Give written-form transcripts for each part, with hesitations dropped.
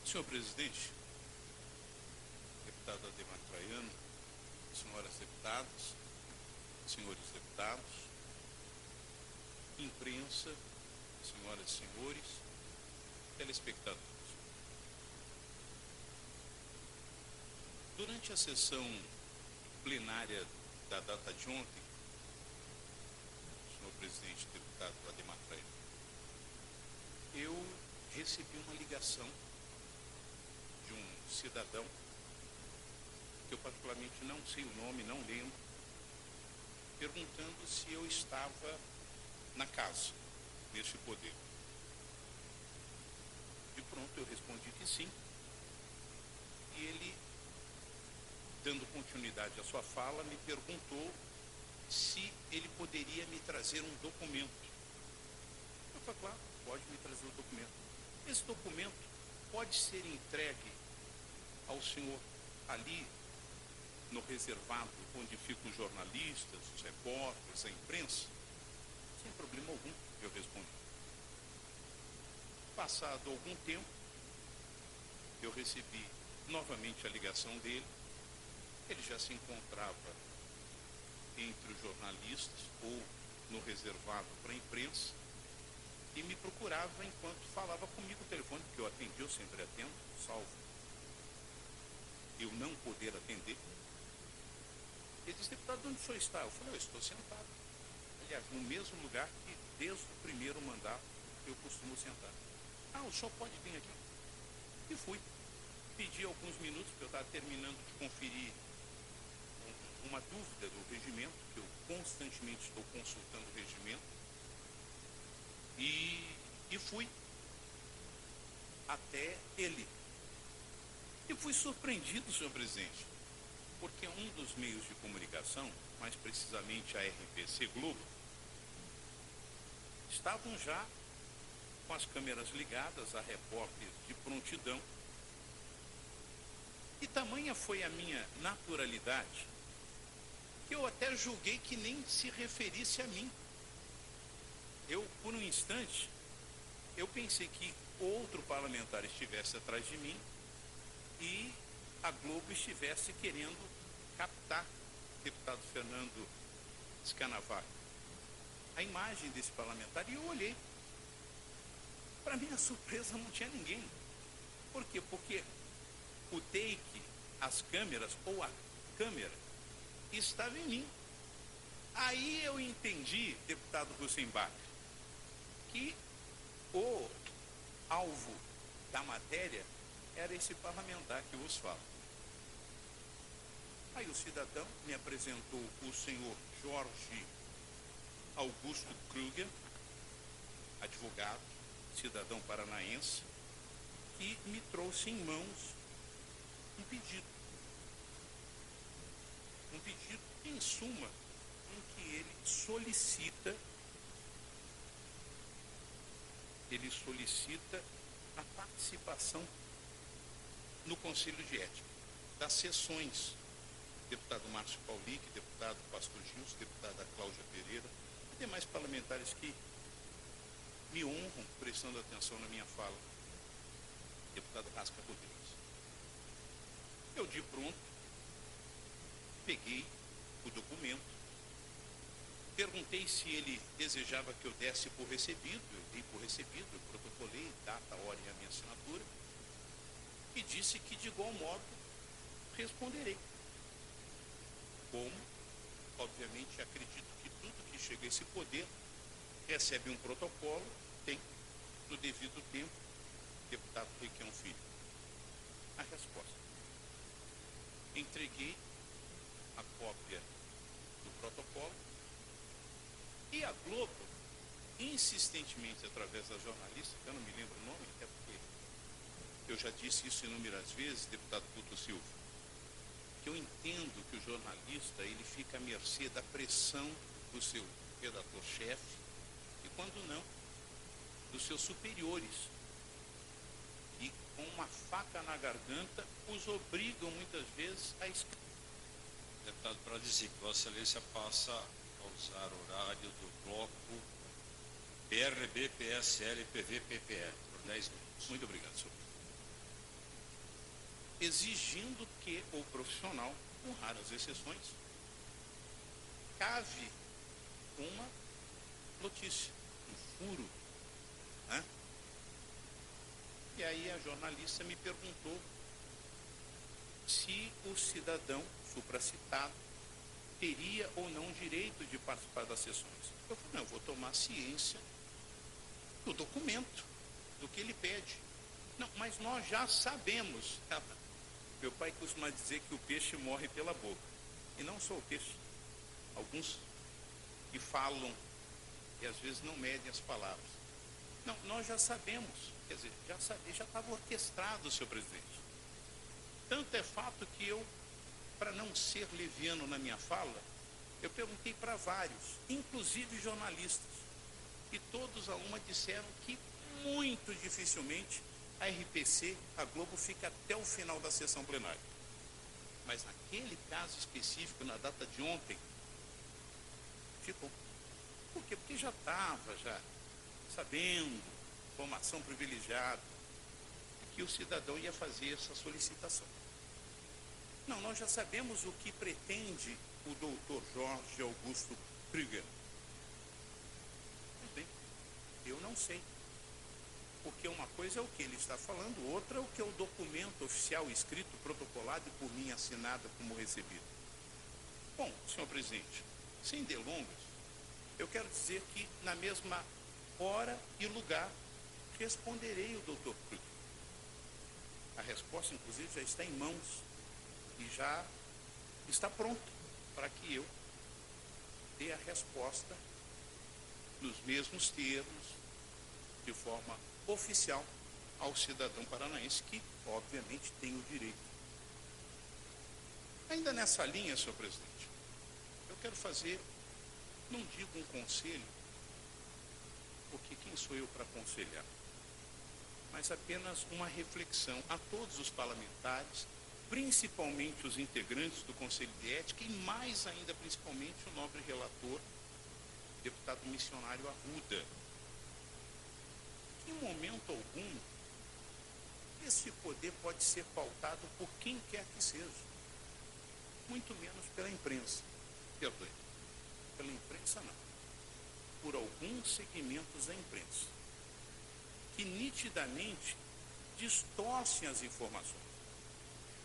Senhor presidente, deputado Ademar Traiano, senhoras deputadas, senhores deputados, imprensa, senhoras e senhores, telespectadores. Durante a sessão plenária da data de ontem, senhor presidente, deputado Ademar Traiano, eu recebi uma ligação de um cidadão, que eu particularmente não sei o nome, não lembro, perguntando se eu estava na casa, neste poder. De pronto eu respondi que sim, e ele, dando continuidade à sua fala, me perguntou se ele poderia me trazer um documento. Eu falei, claro, pode me trazer o documento. Esse documento pode ser entregue ao senhor ali no reservado onde ficam os jornalistas, os repórteres, a imprensa? Sem problema algum, eu respondi. Passado algum tempo, eu recebi novamente a ligação dele. Ele já se encontrava entre os jornalistas ou no reservado para a imprensa e me procurava enquanto falava comigo no telefone, que eu atendi, eu sempre atendo, salvo eu não poder atender. Ele disse, deputado, onde o senhor está? Eu falei, eu estou sentado. Aliás, no mesmo lugar que desde o primeiro mandato eu costumo sentar. Ah, o senhor pode vir aqui? E fui. Pedi alguns minutos, porque eu estava terminando de conferir uma dúvida do regimento, que eu constantemente estou consultando o regimento, e fui até ele. E fui surpreendido, senhor presidente, porque um dos meios de comunicação, mais precisamente a RPC Globo, estavam já com as câmeras ligadas, a repórter de prontidão, e tamanha foi a minha naturalidade, que eu até julguei que nem se referisse a mim. Eu, por um instante, eu pensei que outro parlamentar estivesse atrás de mim e a Globo estivesse querendo captar o deputado Fernando Scanavaglio, a imagem desse parlamentar, e eu olhei. Para minha surpresa, não tinha ninguém. Por quê? Porque o take, as câmeras, ou a câmera, estava em mim. Aí eu entendi, deputado Russenbach, que o alvo da matéria era esse parlamentar que vos falo. Aí o cidadão me apresentou o senhor Jorge Augusto Kruger, advogado, cidadão paranaense, que me trouxe em mãos um pedido. Um pedido, em suma, em que ele solicita a participação no Conselho de Ética, das sessões, deputado Márcio Paulic, deputado Pastor Gils, deputada Cláudia Pereira, e demais parlamentares que me honram prestando atenção na minha fala, deputado Rasca Rodrigues. Eu, de pronto, peguei o documento, perguntei se ele desejava que eu desse por recebido, eu dei por recebido, eu protocolei data, hora e a minha assinatura, e disse que, de igual modo, responderei. Como, obviamente, acredito que tudo que chega a esse poder recebe um protocolo, tem, no devido tempo, deputado Requião Filho. A resposta. Entreguei a cópia do protocolo e a Globo, insistentemente, através da jornalista, que eu não me lembro o nome, até porque eu já disse isso inúmeras vezes, deputado Puto Silva, que eu entendo que o jornalista ele fica à mercê da pressão do seu redator-chefe e, quando não, dos seus superiores. E, com uma faca na garganta, os obrigam, muitas vezes, a escrever. Deputado, para dizer que Vossa Excelência passa a usar o horário do bloco PRB, PSL e PV, PPE, por 10 minutos. Muito obrigado, senhor. exigindo que o profissional, com raras exceções, cave uma notícia, um furo, né? E aí a jornalista me perguntou se o cidadão supracitado teria ou não direito de participar das sessões. Eu falei, não, eu vou tomar ciência do documento, do que ele pede. Não, mas nós já sabemos. Meu pai costuma dizer que o peixe morre pela boca. E não só o peixe. Alguns que falam e às vezes não medem as palavras. Não, nós já sabemos. Quer dizer, já estava orquestrado, senhor presidente. Tanto é fato que eu, para não ser leviano na minha fala, eu perguntei para vários, inclusive jornalistas, e todos a uma disseram que muito dificilmente a RPC, a Globo, fica até o final da sessão plenária. Mas naquele caso específico, na data de ontem, ficou. Por quê? Porque já estava, sabendo, informação privilegiada, que o cidadão ia fazer essa solicitação. Não, nós já sabemos o que pretende o doutor Jorge Augusto Krüger. Mas bem, eu não sei. Porque uma coisa é o que ele está falando, outra é o que é o documento oficial escrito, protocolado e por mim assinado como recebido. Bom, senhor presidente, sem delongas, eu quero dizer que na mesma hora e lugar responderei o doutor Krüger. A resposta, inclusive, já está em mãos e já está pronta para que eu dê a resposta nos mesmos termos, de forma oficial, ao cidadão paranaense que, obviamente, tem o direito. Ainda nessa linha, senhor presidente, eu quero fazer, não digo um conselho, porque quem sou eu para aconselhar? Mas apenas uma reflexão a todos os parlamentares, principalmente os integrantes do Conselho de Ética e mais ainda, principalmente, o nobre relator, deputado missionário Arruda. Em momento algum, esse poder pode ser pautado por quem quer que seja, muito menos pela imprensa. Perdoe, pela imprensa não, por alguns segmentos da imprensa, que nitidamente distorcem as informações.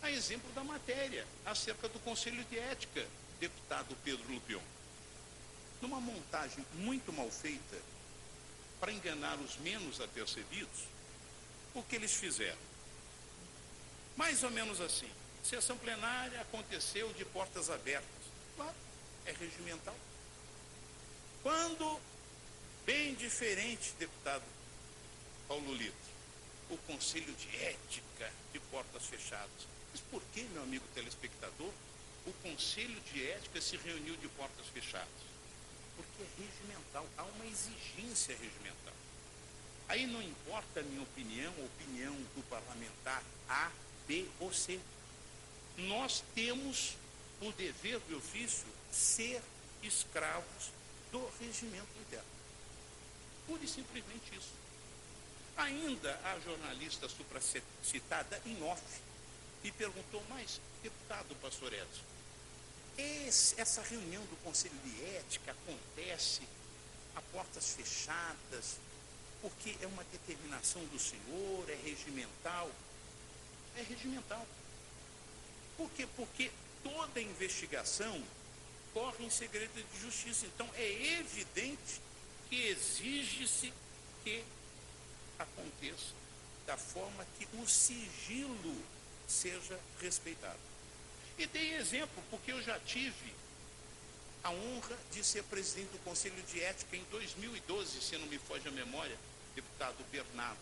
A exemplo da matéria acerca do Conselho de Ética, deputado Pedro Lupion. Numa montagem muito mal feita, para enganar os menos apercebidos, o que eles fizeram? Mais ou menos assim, sessão plenária aconteceu de portas abertas. Claro, é regimental. Quando, bem diferente, deputado Paulo Lito, o Conselho de Ética de portas fechadas. Mas por que, meu amigo telespectador, o Conselho de Ética se reuniu de portas fechadas? Porque é regimental, há uma exigência regimental. Aí não importa a minha opinião, a opinião do parlamentar A, B ou C. Nós temos o dever de ofício ser escravos do regimento interno. Pura e simplesmente isso. Ainda a jornalista supracitada em off me perguntou, mas, deputado Pastor Edson, essa reunião do Conselho de Ética acontece a portas fechadas, porque é uma determinação do senhor, é regimental? É regimental. Por quê? Porque toda investigação corre em segredo de justiça. Então, é evidente que exige-se que aconteça da forma que o sigilo seja respeitado. E dei exemplo, porque eu já tive a honra de ser presidente do Conselho de Ética em 2012, se não me foge a memória, deputado Bernardo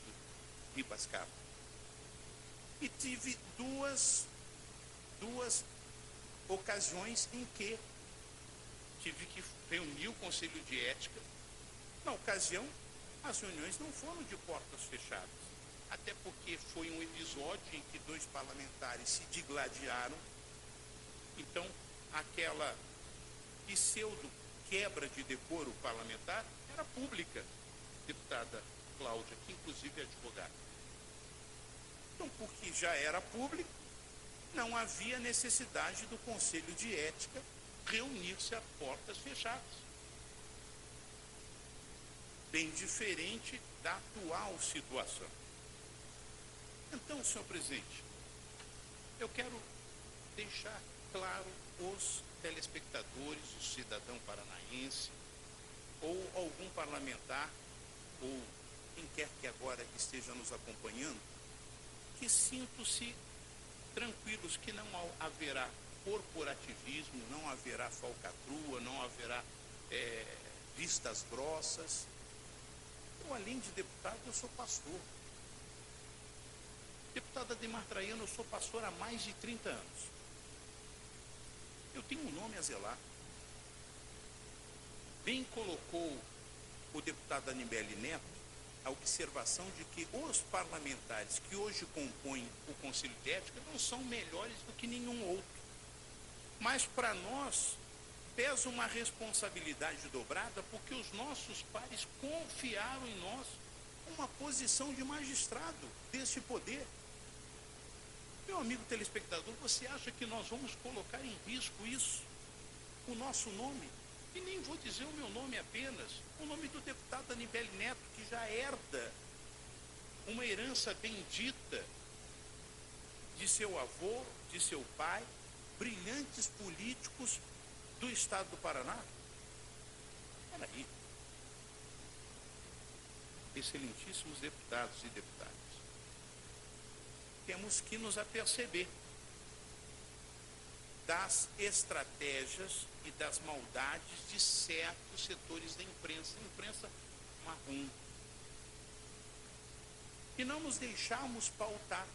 Ribas Cabo. E tive duas ocasiões em que tive que reunir o Conselho de Ética. Na ocasião, as reuniões não foram de portas fechadas, até porque foi um episódio em que 2 parlamentares se digladiaram. Então, aquela pseudo quebra de decoro parlamentar era pública, deputada Cláudia, que inclusive é advogada. Então, porque já era público, não havia necessidade do Conselho de Ética reunir-se a portas fechadas. Bem diferente da atual situação. Então, senhor presidente, eu quero deixar claro os telespectadores, o cidadão paranaense, ou algum parlamentar, ou quem quer que agora esteja nos acompanhando, que sintam-se tranquilos que não haverá corporativismo, não haverá falcatrua, não haverá vistas grossas. Eu, além de deputado, eu sou pastor. Deputada Ademar Traiano, eu sou pastor há mais de 30 anos. Eu tenho um nome a zelar. Bem colocou o deputado Anibele Neto a observação de que os parlamentares que hoje compõem o Conselho de Ética não são melhores do que nenhum outro. Mas para nós pesa uma responsabilidade dobrada porque os nossos pares confiaram em nós uma posição de magistrado desse poder. Meu amigo telespectador, você acha que nós vamos colocar em risco isso? O nosso nome? E nem vou dizer o meu nome apenas, o nome do deputado Anibele Neto, que já herda uma herança bendita de seu avô, de seu pai, brilhantes políticos do estado do Paraná. Peraí. Excelentíssimos deputados e deputadas, temos que nos aperceber das estratégias e das maldades de certos setores da imprensa marrom. E não nos deixarmos pautar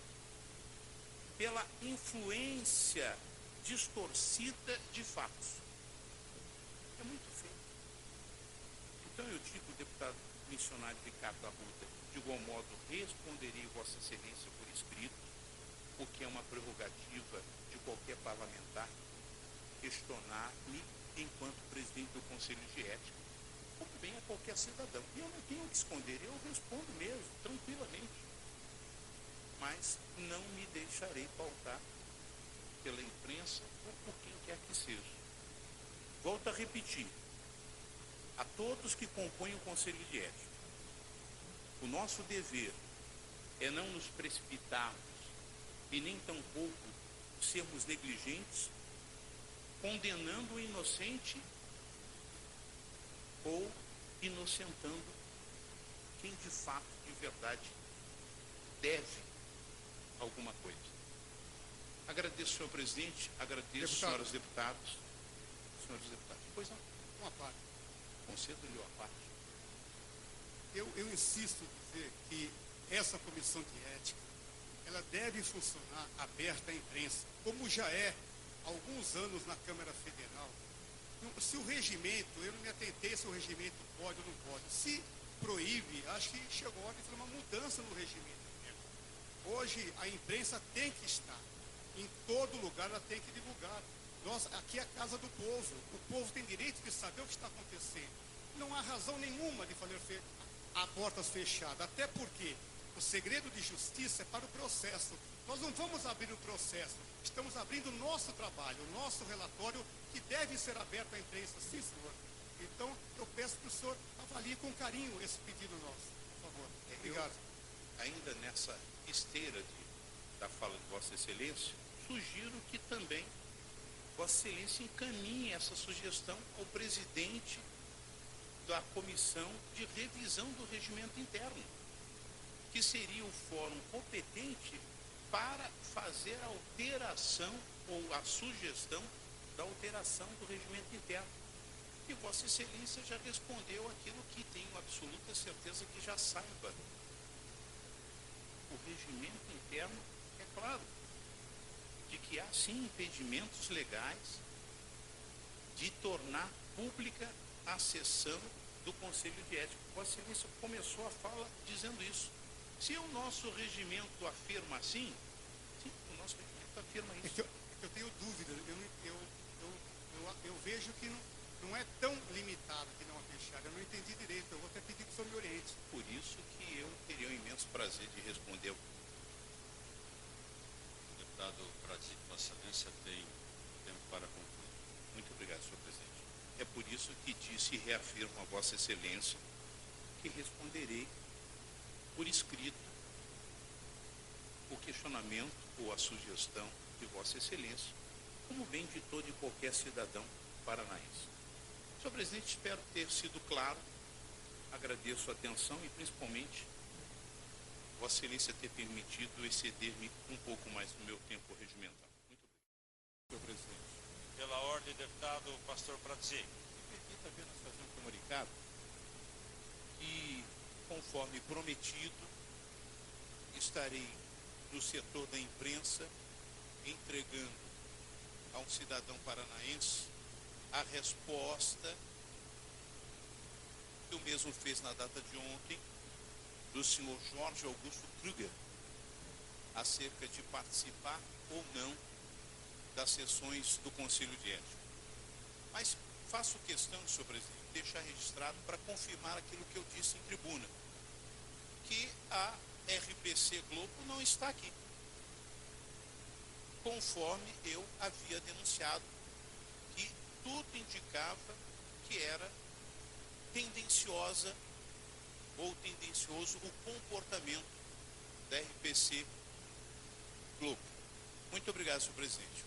pela influência distorcida de fatos. É muito feio. Então eu digo, deputado missionário Ricardo Arruda, de igual modo responderei Vossa Excelência por escrito, porque é uma prerrogativa de qualquer parlamentar questionar-me enquanto presidente do Conselho de Ética, como bem a qualquer cidadão. E eu não tenho o que esconder, eu respondo mesmo, tranquilamente. Mas não me deixarei pautar pela imprensa ou por quem quer que seja. Volto a repetir, a todos que compõem o Conselho de Ética, o nosso dever é não nos precipitarmos e nem tampouco sermos negligentes, condenando o inocente ou inocentando quem de fato, de verdade, deve alguma coisa. Agradeço, senhor presidente, agradeço, senhoras deputados, senhores deputados. Pois não. Uma parte. Concedo-lhe a parte. Eu insisto em dizer que essa comissão de ética, ela deve funcionar aberta à imprensa, como já é há alguns anos na Câmara Federal. Se o regimento, eu não me atentei se o regimento pode ou não pode. Se proíbe, acho que chegou a hora de fazer uma mudança no regimento. Hoje a imprensa tem que estar em todo lugar, ela tem que divulgar. Nós, aqui é a casa do povo. O povo tem direito de saber o que está acontecendo. Não há razão nenhuma de fazer a portas fechadas, até porque o segredo de justiça é para o processo. Nós não vamos abrir o processo, estamos abrindo o nosso trabalho, o nosso relatório, que deve ser aberto à imprensa, sim, senhor. Então, eu peço que o senhor avalie com carinho esse pedido nosso, por favor. Obrigado. Ainda nessa esteira da fala de Vossa Excelência, sugiro que também Vossa Excelência encaminhe essa sugestão ao presidente da Comissão de Revisão do Regimento Interno, que seria o fórum competente para fazer a alteração ou a sugestão da alteração do regimento interno. E Vossa Excelência já respondeu aquilo que tenho absoluta certeza que já saiba. O regimento interno, é claro, de que há sim impedimentos legais de tornar pública a sessão do Conselho de Ética. Vossa Excelência começou a fala dizendo isso. Se o nosso regimento afirma assim, sim, o nosso regimento afirma isso. Eu tenho dúvida, eu vejo que não é tão limitado que não é fechado. Eu não entendi direito, eu vou até pedir que o senhor me oriente. Por isso que eu teria um imenso prazer de responder ao deputado Pradzic, Vossa Excelência tem tempo para concluir. Muito obrigado, senhor presidente. É por isso que disse e reafirmo a Vossa Excelência que responderei por escrito o questionamento ou a sugestão de Vossa Excelência, como vem de todo e qualquer cidadão paranaense. Senhor presidente, espero ter sido claro, agradeço a atenção e principalmente Vossa Excelência ter permitido exceder-me um pouco mais no meu tempo regimental. Muito obrigado, senhor presidente. Pela ordem, deputado Pastor Pradzic. Me permita apenas fazer um comunicado que, conforme prometido, estarei no setor da imprensa entregando a um cidadão paranaense a resposta que o mesmo fez na data de ontem do senhor Jorge Augusto Krüger acerca de participar ou não das sessões do Conselho de Ética. Mas faço questão, senhor presidente, de deixar registrado para confirmar aquilo que eu disse em tribuna, que a RPC Globo não está aqui, conforme eu havia denunciado, que tudo indicava que era tendenciosa ou tendencioso o comportamento da RPC Globo. Muito obrigado, senhor presidente.